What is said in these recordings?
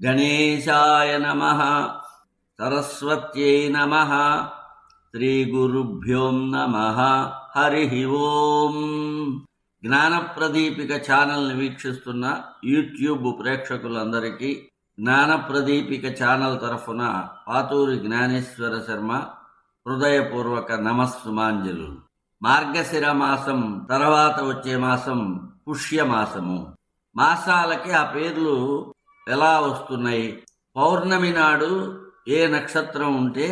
గణేశాయ నమః, సరస్వత్యై నమః, శ్రీగురుభ్యో నమః. హరి ఓం. జ్ఞానప్రదీపిక ఛానల్ని వీక్షిస్తున్న యూట్యూబ్ ప్రేక్షకులందరికీ జ్ఞానప్రదీపిక ఛానల్ తరఫున పాతూరి జ్ఞానేశ్వర శర్మ హృదయపూర్వక నమస్సుమాంజలు. మార్గశిర మాసం తర్వాత వచ్చే మాసం పుష్యమాసము. మాసాలకి ఆ పేర్లు ఎలా వస్తున్నాయి? పౌర్ణమి నాడు ఏ నక్షత్రం ఉంటే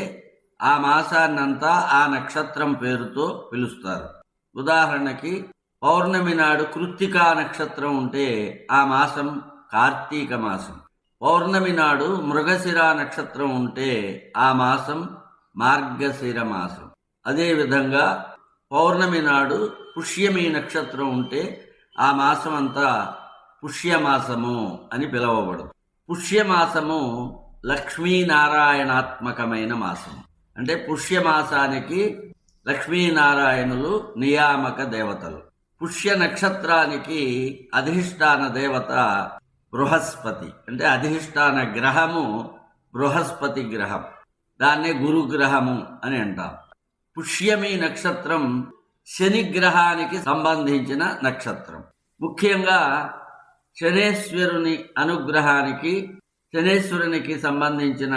ఆ మాసాన్నంతా ఆ నక్షత్రం పేరుతో పిలుస్తారు. ఉదాహరణకి పౌర్ణమి నాడు కృత్తికా నక్షత్రం ఉంటే ఆ మాసం కార్తీక మాసం. పౌర్ణమి నాడు మృగశిర నక్షత్రం ఉంటే ఆ మాసం మార్గశిర మాసం. అదేవిధంగా పౌర్ణమి నాడు పుష్యమి నక్షత్రం ఉంటే ఆ మాసం అంతా పుష్యమాసము అని పిలువబడదు. పుష్యమాసము లక్ష్మీనారాయణాత్మకమైన మాసం. అంటే పుష్యమాసానికి లక్ష్మీనారాయణులు నియామక దేవతలు. పుష్య నక్షత్రానికి అధిష్టాన దేవత బృహస్పతి. అంటే అధిష్టాన గ్రహము బృహస్పతి గ్రహం. దాన్నే గురుగ్రహము అని అంటాం. పుష్యమి నక్షత్రం శనిగ్రహానికి సంబంధించిన నక్షత్రం. ముఖ్యంగా శనేశ్వరుని అనుగ్రహానికి, శనేశ్వరునికి సంబంధించిన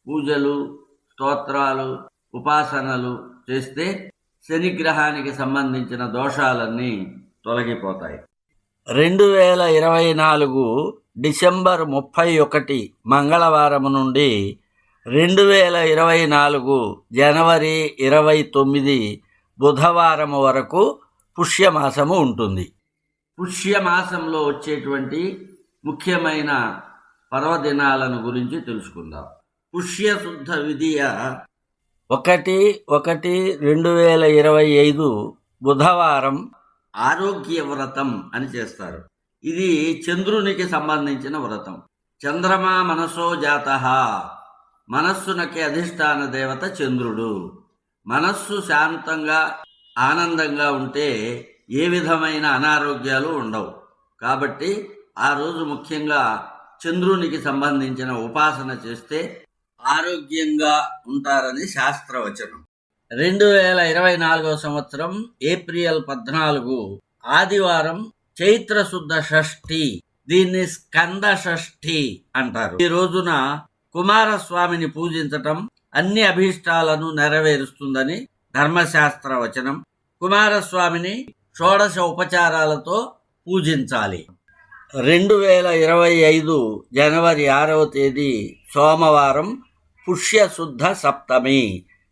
పూజలు, స్తోత్రాలు, ఉపాసనలు చేస్తే శనిగ్రహానికి సంబంధించిన దోషాలన్నీ తొలగిపోతాయి. 2024 డిసెంబర్ 31 మంగళవారం నుండి 2024 జనవరి 29 బుధవారం వరకు పుష్యమాసము ఉంటుంది. పుష్యమాసంలో వచ్చేటువంటి ముఖ్యమైన పర్వదినాలను గురించి తెలుసుకుందాం. పుష్యశుద్ధ విధియ 1/1/2025 బుధవారం ఆరోగ్య వ్రతం అని చేస్తారు. ఇది చంద్రునికి సంబంధించిన వ్రతం. చంద్రమా మనసో జాతః. మనస్సునకి అధిష్టాన దేవత చంద్రుడు. మనస్సు శాంతంగా ఆనందంగా ఉంటే ఏ విధమైన అనారోగ్యాలు ఉండవు. కాబట్టి ఆ రోజు ముఖ్యంగా చంద్రునికి సంబంధించిన ఉపాసన చేస్తే ఆరోగ్యంగా ఉంటారని శాస్త్రవచనం. 2024 సంవత్సరం ఏప్రిల్ 14 ఆదివారం చైత్రశుద్ధ షష్ఠి. దీన్ని స్కంద షష్ఠి అంటారు. ఈ రోజున కుమారస్వామిని పూజించటం అన్ని అభీష్టాలను నెరవేరుస్తుందని ధర్మశాస్త్ర వచనం. కుమారస్వామిని షోడశ ఉపచారాలతో పూజించాలి. 2025 జనవరి 6వ తేదీ సోమవారం పుష్యశుద్ధ సప్తమి.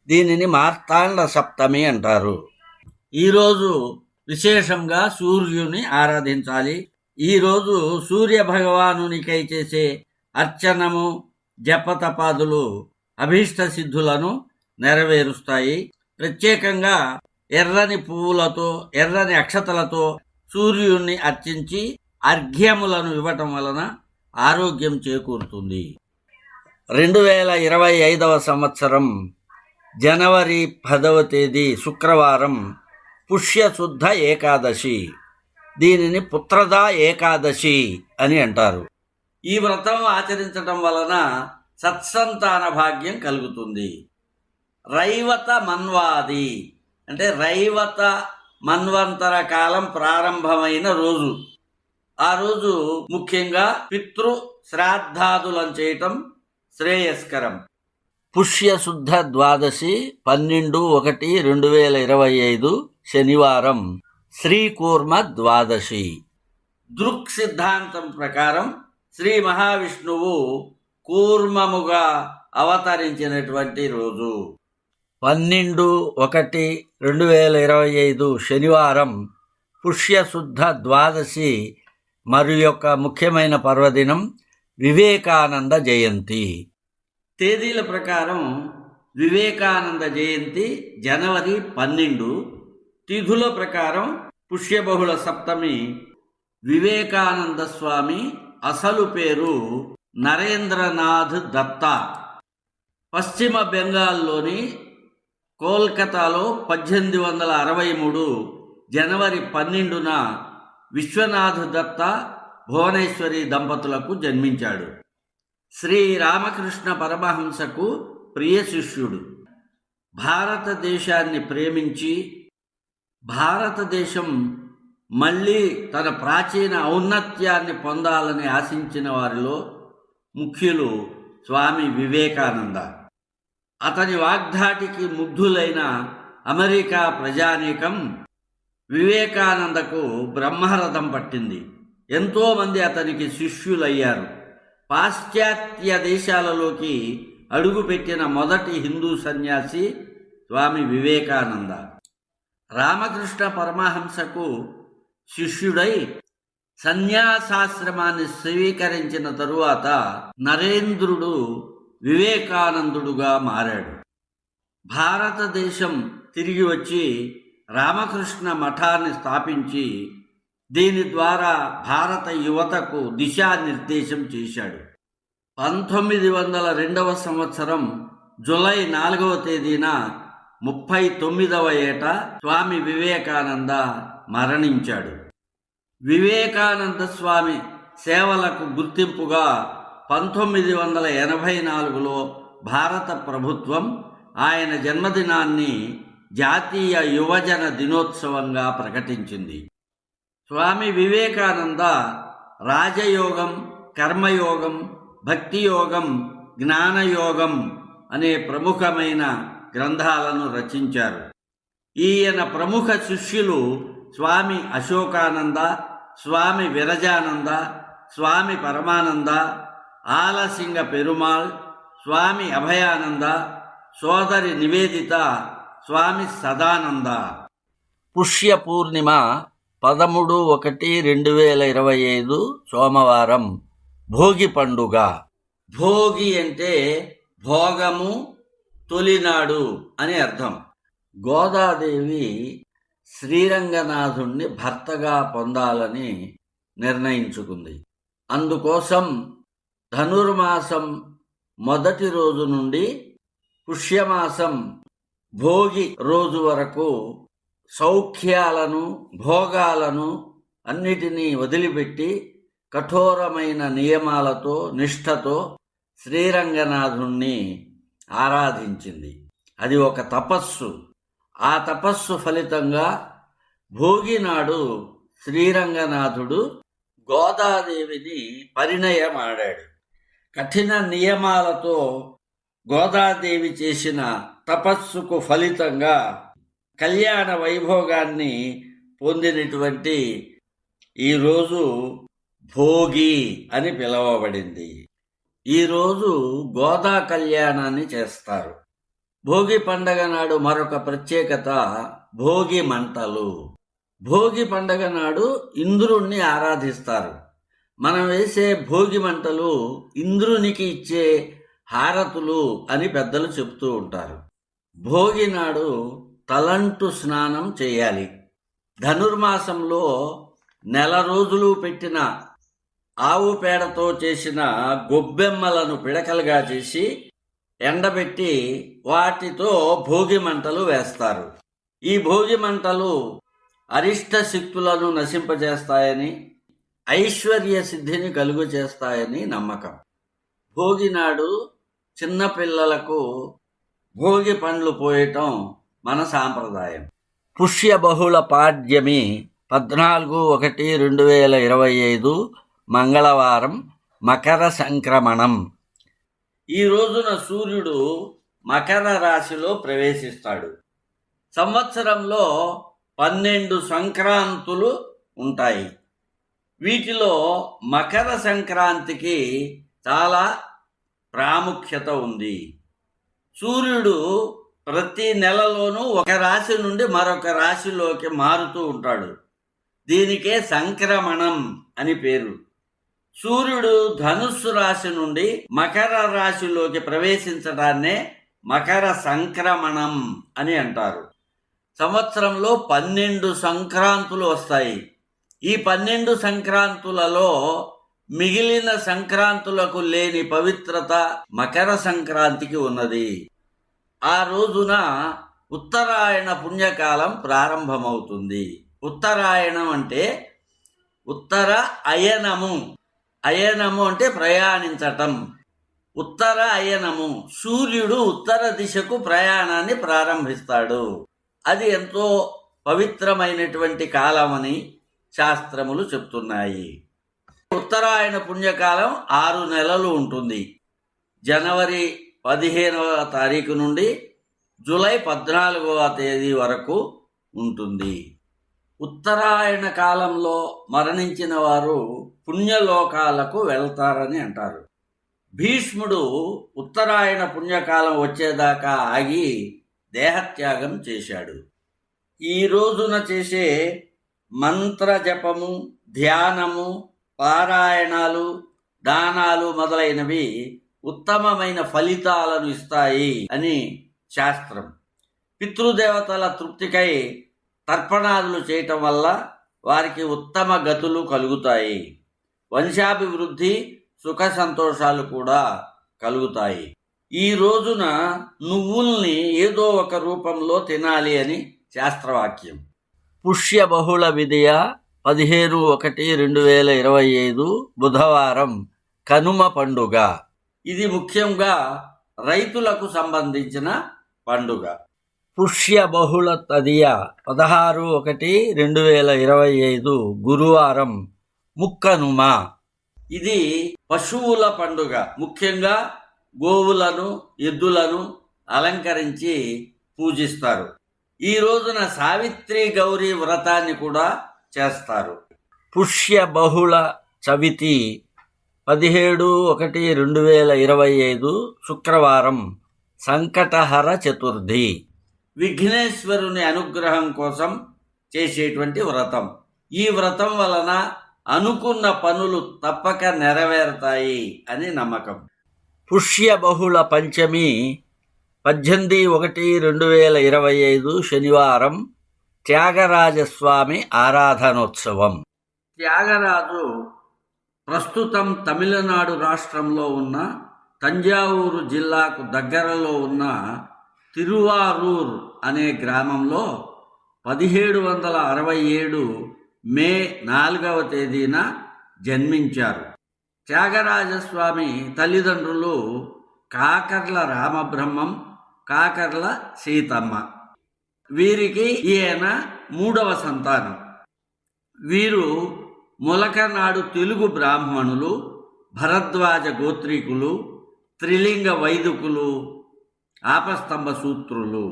దీనిని మార్తాండ సప్తమి అంటారు. ఈరోజు విశేషంగా సూర్యుని ఆరాధించాలి. ఈరోజు సూర్య భగవానునికై చేసే అర్చనము, జపతపాదులు అభీష్ట సిద్ధులను నెరవేరుస్తాయి. ప్రత్యేకంగా ఎర్రని పువ్వులతో, ఎర్రని అక్షతలతో సూర్యుణ్ణి అర్చించి అర్ఘ్యములను ఇవ్వటం వలన ఆరోగ్యం చేకూరుతుంది. 2025 సంవత్సరం జనవరి 10వ తేదీ శుక్రవారం పుష్యశుద్ధ ఏకాదశి. దీనిని పుత్రదా ఏకాదశి అని అంటారు. ఈ వ్రతం ఆచరించటం వలన సత్సంతాన భాగ్యం కలుగుతుంది. రైవత మన్వాది అంటే రైవత మన్వంతర కాలం ప్రారంభమైన రోజు. ఆ రోజు ముఖ్యంగా పితృ శ్రాద్ధాదులను చేయటం శ్రేయస్కరం. పుష్యశుద్ధ ద్వాదశి 12/1/2025 శనివారం శ్రీకూర్మ ద్వాదశి. దృక్ సిద్ధాంతం ప్రకారం శ్రీ మహావిష్ణువు కూర్మముగా అవతరించినటువంటి రోజు. 12/1/2025 శనివారం పుష్యశుద్ధ ద్వాదశి. మరి యొక్క ముఖ్యమైన పర్వదినం వివేకానంద జయంతి. తేదీల ప్రకారం వివేకానంద జయంతి జనవరి 12. తిథుల ప్రకారం పుష్యబహుళ సప్తమి. వివేకానంద స్వామి అసలు పేరు నరేంద్రనాథ్ దత్తా. పశ్చిమ బెంగాల్లోని కోల్కతాలో 1863 జనవరి 12న విశ్వనాథ దత్త భువనేశ్వరి దంపతులకు జన్మించాడు. శ్రీ రామకృష్ణ పరమహంసకు ప్రియ శిష్యుడు. భారతదేశాన్ని ప్రేమించి భారతదేశం మళ్ళీ తన ప్రాచీన ఔన్నత్యాన్ని పొందాలని ఆశించిన వారిలో ముఖ్యులు స్వామి వివేకానంద. అతని వాగ్ధాటికి ముగ్ధులైన అమెరికా ప్రజానీకం వివేకానందకు బ్రహ్మరథం పట్టింది. ఎంతోమంది అతనికి శిష్యులయ్యారు. పాశ్చాత్య దేశాలలోకి అడుగుపెట్టిన మొదటి హిందూ సన్యాసి స్వామి వివేకానంద. రామకృష్ణ పరమహంసకు శిష్యుడై సన్యాసాశ్రమాన్ని స్వీకరించిన తరువాత నరేంద్రుడు వివేకానందుడుగా మారాడు. భారతదేశం తిరిగి వచ్చి రామకృష్ణ మఠాన్ని స్థాపించి దీని ద్వారా భారత యువతకు దిశానిర్దేశం చేశాడు. 1902వ సంవత్సరం జూలై 4వ తేదీన 39వ ఏట స్వామి వివేకానంద మరణించాడు. వివేకానంద స్వామి సేవలకు గుర్తింపుగా 1984లో భారత ప్రభుత్వం ఆయన జన్మదినాన్ని జాతీయ యువజన దినోత్సవంగా ప్రకటించింది. స్వామి వివేకానంద రాజయోగం, కర్మయోగం, భక్తియోగం, జ్ఞానయోగం అనే ప్రముఖమైన గ్రంథాలను రచించారు. ఈయన ప్రముఖ శిష్యులు స్వామి అశోకానంద, స్వామి విరజానంద, స్వామి పరమానంద, ఆలసింగ పెరుమాళ్, స్వామి అభయానంద, సోదరి నివేదిత, స్వామి సదానంద. పుష్య పూర్ణిమ 13/1/2025 సోమవారం భోగి పండుగ. భోగి అంటే భోగము, తొలినాడు అని అర్థం. గోదాదేవి శ్రీరంగనాథుణ్ణి భర్తగా పొందాలని నిర్ణయించుకుంది. అందుకోసం ధనుర్మాసం మొదటి రోజు నుండి పుష్యమాసం భోగి రోజు వరకు సౌఖ్యాలను, భోగాలను అన్నిటినీ వదిలిపెట్టి కఠోరమైన నియమాలతో, నిష్ఠతో శ్రీరంగనాథుణ్ణి ఆరాధించింది. అది ఒక తపస్సు. ఆ తపస్సు ఫలితంగా భోగి నాడు శ్రీరంగనాథుడు గోదాదేవిని పరిణయమాడాడు. కఠిన నియమాలతో గోదాదేవి చేసిన తపస్సుకు ఫలితంగా కళ్యాణ వైభోగాన్ని పొందినటువంటి ఈరోజు భోగి అని పిలువబడింది. ఈరోజు గోదా కళ్యాణాన్ని చేస్తారు. భోగి పండగ నాడు మరొక ప్రత్యేకత భోగి మంటలు. భోగి పండగ నాడు ఇంద్రుణ్ణి ఆరాధిస్తారు. మనం వేసే భోగి మంటలు ఇంద్రునికి ఇచ్చే హారతులు అని పెద్దలు చెప్తూ ఉంటారు. భోగి నాడు తలంటు స్నానం చేయాలి. ధనుర్మాసంలో నెల రోజులు పెట్టిన ఆవు పేడతో చేసిన గొబ్బెమ్మలను పిడకలుగా చేసి ఎండబెట్టి వాటితో భోగి మంటలు వేస్తారు. ఈ భోగి మంటలు అరిష్ట శక్తులను నశింపజేస్తాయని, ఐశ్వర్య సిద్ధిని కలుగు చేస్తాయని నమ్మకం. భోగి నాడు చిన్నపిల్లలకు భోగి పండ్లు పోయటం మన సాంప్రదాయం. పుష్య బహుళ పాడ్యమి 14/1/2025 మంగళవారం మకర సంక్రమణం. ఈ రోజున సూర్యుడు మకర రాశిలో ప్రవేశిస్తాడు. సంవత్సరంలో 12 సంక్రాంతులు ఉంటాయి. వీటిలో మకర సంక్రాంతికి చాలా ప్రాముఖ్యత ఉంది. సూర్యుడు ప్రతి నెలలోనూ ఒక రాశి నుండి మరొక రాశిలోకి మారుతూ ఉంటాడు. దీనికే సంక్రమణం అని పేరు. సూర్యుడు ధనుస్సు రాశి నుండి మకర రాశిలోకి ప్రవేశించడాన్నే మకర సంక్రమణం అని అంటారు. సంవత్సరంలో 12 సంక్రాంతులు వస్తాయి. ఈ 12 సంక్రాంతులలో మిగిలిన సంక్రాంతులకు లేని పవిత్రత మకర సంక్రాంతికి ఉన్నది. ఆ రోజున ఉత్తరాయణ పుణ్యకాలం ప్రారంభమవుతుంది. ఉత్తరాయణం అంటే ఉత్తర అయనము. అయనము అంటే ప్రయాణించటం. ఉత్తర అయనము, సూర్యుడు ఉత్తర దిశకు ప్రయాణాన్ని ప్రారంభిస్తాడు. అది ఎంతో పవిత్రమైనటువంటి కాలమని శాస్త్రములు చెప్తున్నాయి. ఉత్తరాయణ పుణ్యకాలం 6 నెలలు ఉంటుంది. జనవరి 15వ తారీఖు నుండి జూలై 14వ తేదీ వరకు ఉంటుంది. ఉత్తరాయణ కాలంలో మరణించిన వారు పుణ్యలోకాలకు వెళ్తారని అంటారు. భీష్ముడు ఉత్తరాయణ పుణ్యకాలం వచ్చేదాకా ఆగి దేహత్యాగం చేశాడు. ఈ రోజున చేసే మంత్ర జపము, ధ్యానము, పారాయణాలు, దానాలు మొదలైనవి ఉత్తమమైన ఫలితాలను ఇస్తాయి అని శాస్త్రం. పితృదేవతల తృప్తికై తర్పణాదులు చేయటం వల్ల వారికి ఉత్తమ గతులు కలుగుతాయి. వంశాభివృద్ధి, సుఖ సంతోషాలు కూడా కలుగుతాయి. ఈ రోజున నువ్వుల్ని ఏదో ఒక రూపంలో తినాలి అని శాస్త్రవాక్యం. పుష్య బహుళ విదియ 15/1/2025 బుధవారం కనుమ పండుగ. ఇది ముఖ్యంగా రైతులకు సంబంధించిన పండుగ. పుష్య బహుళ తదియ 16/1/2025 గురువారం ముక్కనుమ. ఇది పశువుల పండుగ. ముఖ్యంగా గోవులను, ఎద్దులను అలంకరించి పూజిస్తారు. ఈ రోజున సావిత్రి గౌరీ వ్రతాన్ని కూడా చేస్తారు. పుష్య బహుళ చవితి 17/1/2025 శుక్రవారం సంకటహర చతుర్థి. విఘ్నేశ్వరుని అనుగ్రహం కోసం చేసేటువంటి వ్రతం. ఈ వ్రతం వలన అనుకున్న పనులు తప్పక నెరవేరుతాయి అని నమ్మకం. పుష్య బహుళ పంచమి 18/1/2025 శనివారం త్యాగరాజస్వామి ఆరాధనోత్సవం. త్యాగరాజు ప్రస్తుతం తమిళనాడు రాష్ట్రంలో ఉన్న తంజావూరు జిల్లాకు దగ్గరలో ఉన్న తిరువారూర్ అనే గ్రామంలో 1767 మే 4వ తేదీన జన్మించారు. త్యాగరాజస్వామి తల్లిదండ్రులు కాకర్ల రామబ్రహ్మం, కాకర్ల సీతమ్మ. వీరికి ఈయన 3వ సంతానం. వీరు మొలకనాడు తెలుగు బ్రాహ్మణులు, భరద్వాజ గోత్రీకులు, త్రిలింగ వైదికులు, ఆపస్తంభ సూత్రులు.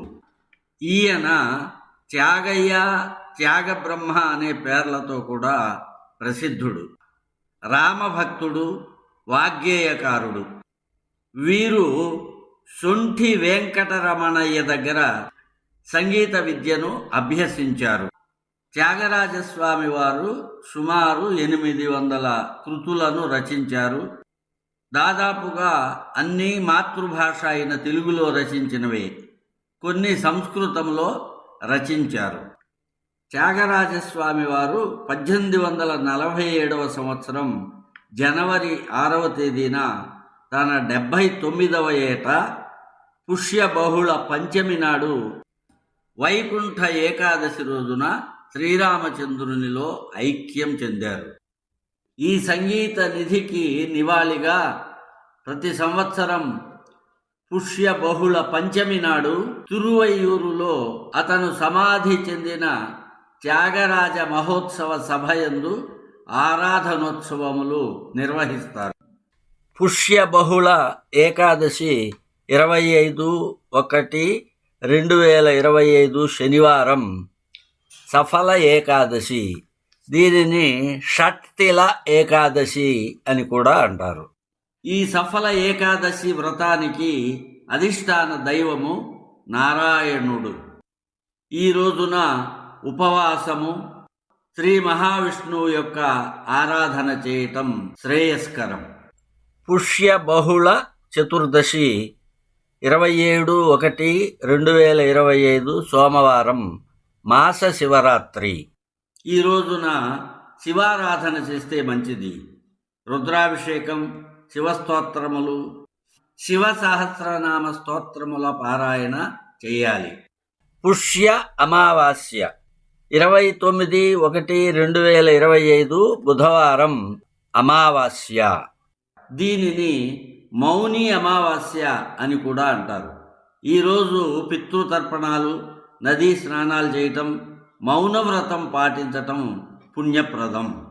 ఈయన త్యాగయ్య, త్యాగబ్రహ్మ అనే పేర్లతో కూడా ప్రసిద్ధుడు. రామభక్తుడు, వాగ్గేయకారుడు. వీరు సొంఠి వెంకటరమణయ్య దగ్గర సంగీత విద్యను అభ్యసించారు. త్యాగరాజస్వామి వారు సుమారు 800 కృతులను రచించారు. దాదాపుగా అన్నీ మాతృభాష అయిన తెలుగులో రచించినవే, కొన్ని సంస్కృతంలో రచించారు. త్యాగరాజస్వామి వారు 1847వ సంవత్సరం జనవరి 6వ తేదీన తన 79వ ఏట పుష్య బహుళ పంచమి నాడు వైకుంఠ ఏకాదశి రోజున శ్రీరామచంద్రునిలో ఐక్యం చెందారు. ఈ సంగీత నిధికి నివాళిగా ప్రతి సంవత్సరం పుష్య బహుళ పంచమి నాడు తిరువయ్యూరులో అతను సమాధి చెందిన త్యాగరాజ మహోత్సవ సభయందు ఆరాధనోత్సవములు నిర్వహిస్తారు. పుష్య బహుళ ఏకాదశి 25/1/2025 శనివారం సఫల ఏకాదశి. దీనిని షట్తిల ఏకాదశి అని కూడా అంటారు. ఈ సఫల ఏకాదశి వ్రతానికి అధిష్టాన దైవము నారాయణుడు. ఈ రోజున ఉపవాసము, శ్రీ మహావిష్ణువు యొక్క ఆరాధన చేయటం శ్రేయస్కరం. పుష్య బహుళ చతుర్దశి 27/1/2025 సోమవారం మాస శివరాత్రి. ఈ రోజున శివారాధన చేస్తే మంచిది. రుద్రాభిషేకం, శివస్తోత్రములు, శివ సహస్రనామ స్తోత్రముల పారాయణ చేయాలి. పుష్య అమావాస్య 29/1/2025 బుధవారం అమావాస్య. దీనిని మౌని అమావాస్య అని కూడా అంటారు. ఈరోజు పితృతర్పణాలు, నదీ స్నానాలు చేయటం, మౌనవ్రతం పాటించటం పుణ్యప్రదం.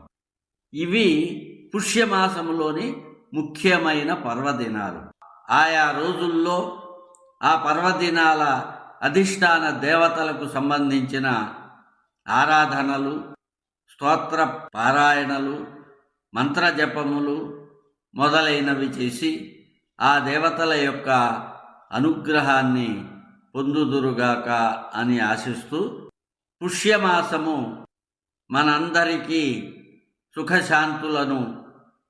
ఇవి పుష్యమాసములోని ముఖ్యమైన పర్వదినాలు. ఆయా రోజుల్లో ఆ పర్వదినాల అధిష్టాన దేవతలకు సంబంధించిన ఆరాధనలు, స్తోత్ర పారాయణలు, మంత్రజపములు మొదలైనవి చేసి ఆ దేవతల యొక్క అనుగ్రహాన్ని పొందుదురుగాక అని ఆశిస్తూ, పుష్యమాసము మనందరికీ సుఖశాంతులను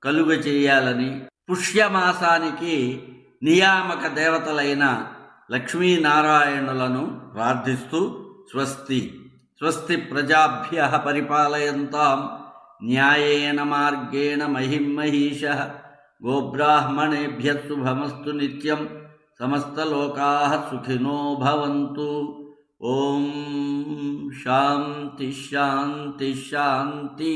కలుగచేయాలని, పుష్యమాసానికి నియామక దేవతలైన లక్ష్మీనారాయణులను ప్రార్థిస్తూ స్వస్తి స్వస్తి ప్రజాభ్యః పరిపాలయంతాం న్యాయేన మార్గేణ మహిం మహీషః గోబ్రాహ్మణేభ్యః శుభమస్తు నిత్యం సమస్తలోకాః సుఖినో భవంతు. ఓం శాంతి శాంతి శాంతి.